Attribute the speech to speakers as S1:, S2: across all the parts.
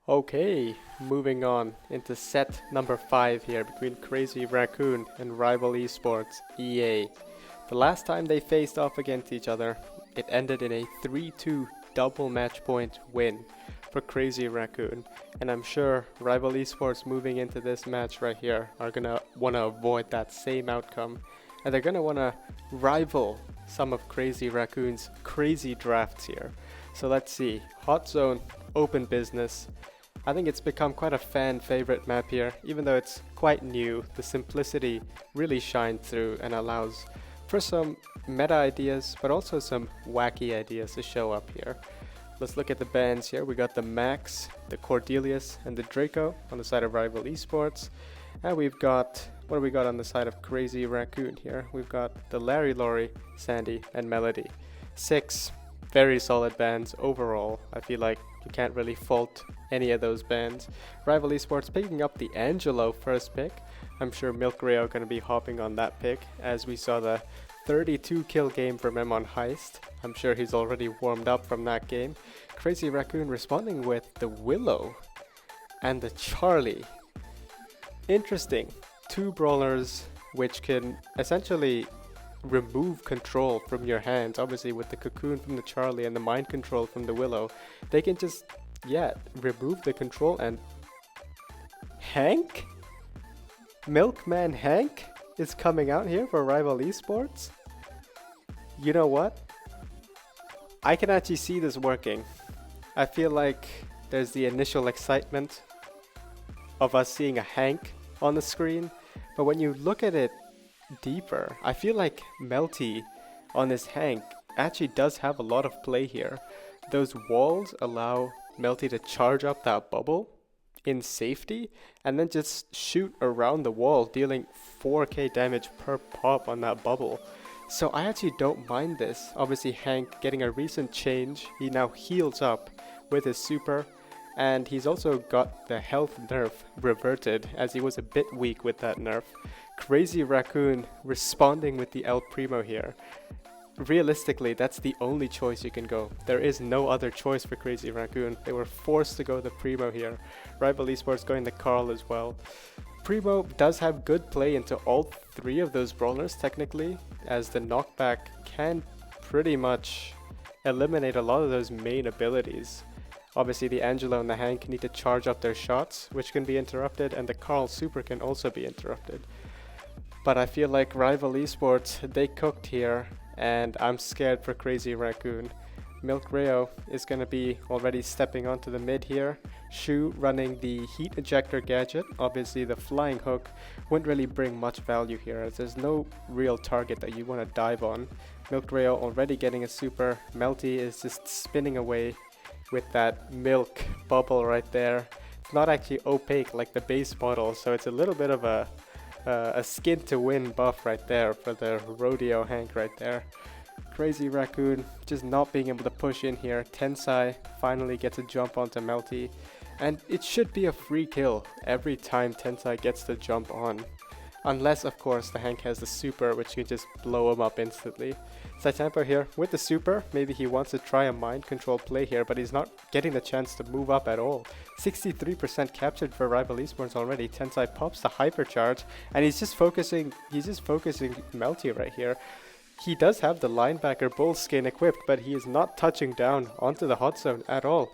S1: Okay, moving on into set number 5 here between Crazy Raccoon and Rival Esports EA. The last time they faced off against each other, it ended in a 3-2 double match point win for Crazy Raccoon. And I'm sure Rival Esports moving into this match right here are gonna want to avoid that same outcome. And they're gonna want to rival some of Crazy Raccoon's crazy drafts here. So let's see. Hot Zone, open business. I think it's become quite a fan favorite map here, even though it's quite new. The simplicity really shines through and allows for some meta ideas, but also some wacky ideas to show up here. Let's look at the bans here. We got the Max, the Cordelius, and the Draco on the side of Rival Esports. And we've got, what do we got on the side of Crazy Raccoon here? We've got the Larry Lori, Sandy, and Melody. 6 very solid bans overall. I feel like you can't really fault any of those bans. Rival Esports picking up the Angelo first pick. I'm sure Milk Rayo going to be hopping on that pick, as we saw the 32 kill game from him on Heist. I'm sure he's already warmed up from that game. Crazy Raccoon responding with the Willow and the Charlie. Interesting. 2 brawlers which can essentially remove control from your hands. Obviously with the Cocoon from the Charlie and the Mind Control from the Willow, they can just, remove the control. And Hank? Milkman Hank is coming out here for Rival Esports. You know what? I can actually see this working. I feel like there's the initial excitement of us seeing a Hank on the screen, but when you look at it deeper, I feel like Melty on this Hank actually does have a lot of play here. Those walls allow Melty to charge up that bubble in safety and then just shoot around the wall, dealing 4k damage per pop on that bubble. So I actually don't mind this. Obviously Hank getting a recent change, he now heals up with his super, and he's also got the health nerf reverted, as he was a bit weak with that nerf. Crazy Raccoon responding with the El Primo here. Realistically, that's the only choice you can go. There is no other choice for Crazy Raccoon. They were forced to go the Primo here. Rival Esports going the Carl as well. Primo does have good play into all 3 of those brawlers technically, as the knockback can pretty much eliminate a lot of those main abilities. Obviously the Angelo and the Hank need to charge up their shots, which can be interrupted, and the Carl super can also be interrupted. But I feel like Rival Esports, they cooked here, and I'm scared for Crazy Raccoon. Milk Rayo is going to be already stepping onto the mid here. Shu running the heat ejector gadget. Obviously the flying hook wouldn't really bring much value here, as there's no real target that you want to dive on. Milk Rayo already getting a super. Melty is just spinning away with that milk bubble right there. It's not actually opaque like the base model, so it's a little bit of a skin to win buff right there for the Rodeo Hank right there. Crazy Raccoon just not being able to push in here. Tensai finally gets a jump onto Melty, and it should be a free kill every time Tensai gets the jump on. Unless, of course, the Hank has the super, which can just blow him up instantly. Saitempo here with the super. Maybe he wants to try a mind control play here, but he's not getting the chance to move up at all. 63% captured for Rival Esports already. Tensai pops the hypercharge, and he's just focusing Melty right here. He does have the linebacker bull skin equipped, but he is not touching down onto the hot zone at all.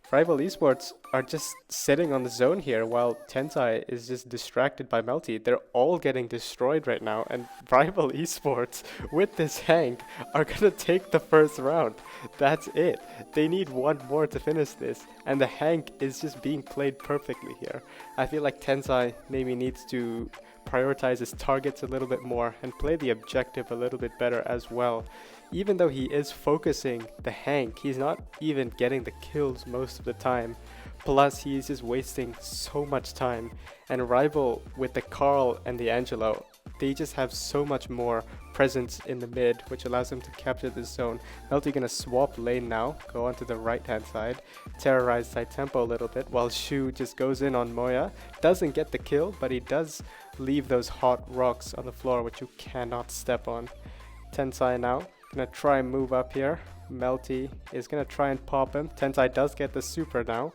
S1: Rival Esports are just sitting on the zone here while Tensai is just distracted by Melty. They're all getting destroyed right now, and Rival Esports with this Hank are gonna take the first round. That's it. They need one more to finish this, and the Hank is just being played perfectly here. I feel like Tensai maybe needs to prioritize his targets a little bit more and play the objective a little bit better as well. Even though he is focusing the Hank, he's not even getting the kills most of the time. Plus, he's just wasting so much time. And Rival with the Carl and the Angelo, they just have so much more presence in the mid, which allows them to capture this zone. Melty gonna swap lane now, go onto the right hand side, terrorize Saitempo a little bit, while Shu just goes in on Moya. Doesn't get the kill, but he does leave those hot rocks on the floor, which you cannot step on. Tensai now gonna try and move up here. Melty is gonna try and pop him. Tensai does get the super now.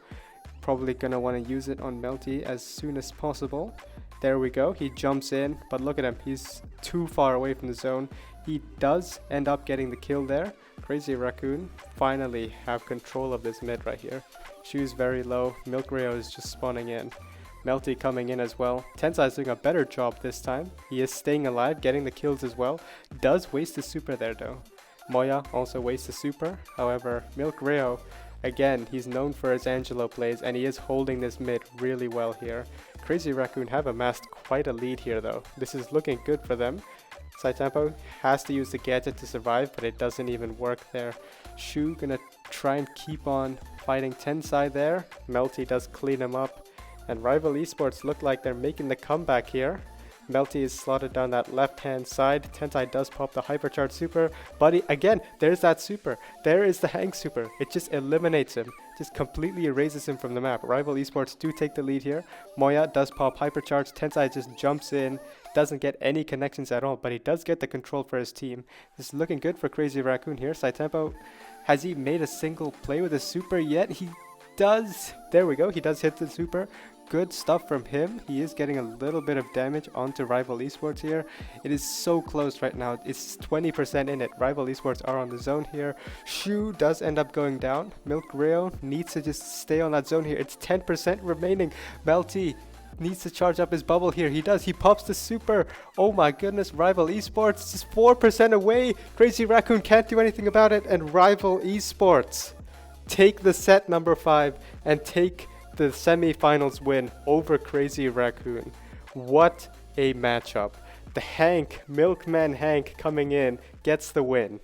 S1: Probably gonna want to use it on Melty as soon as possible. There we go. He jumps in, but look at him. He's too far away from the zone. He does end up getting the kill there. Crazy Raccoon finally have control of this mid right here. Shoes very low. Milk Rayo is just spawning in. Melty coming in as well. Tensai is doing a better job this time. He is staying alive, getting the kills as well. Does waste the super there though. Moya also wastes the super. However, Milk Rayo, again, he's known for his Angelo plays, and he is holding this mid really well here. Crazy Raccoon have amassed quite a lead here though. This is looking good for them. Saitempo has to use the gadget to survive, but it doesn't even work there. Shu gonna try and keep on fighting Tensai there. Melty does clean him up. And Rival Esports look like they're making the comeback here. Melty is slotted down that left-hand side. Tensai does pop the hypercharge super. Buddy, again, there's that super. There is the Hank super. It just eliminates him. Just completely erases him from the map. Rival Esports do take the lead here. Moya does pop hypercharge. Tensai just jumps in. Doesn't get any connections at all, but he does get the control for his team. This is looking good for Crazy Raccoon here. Saitempo, has he made a single play with a super yet? He does. There we go. He does hit the super. Good stuff from him. He is getting a little bit of damage onto Rival Esports here. It is so close right now. It's 20% in it. Rival Esports are on the zone here. Shu does end up going down. Milk Rayo needs to just stay on that zone here. It's 10% remaining. Melty needs to charge up his bubble here. He does. He pops the super. Oh my goodness. Rival Esports is 4% away. Crazy Raccoon can't do anything about it. And Rival Esports take the set number 5 and take the semi-finals win over Crazy Raccoon. What a matchup. The Hank, Milkman Hank coming in, gets the win.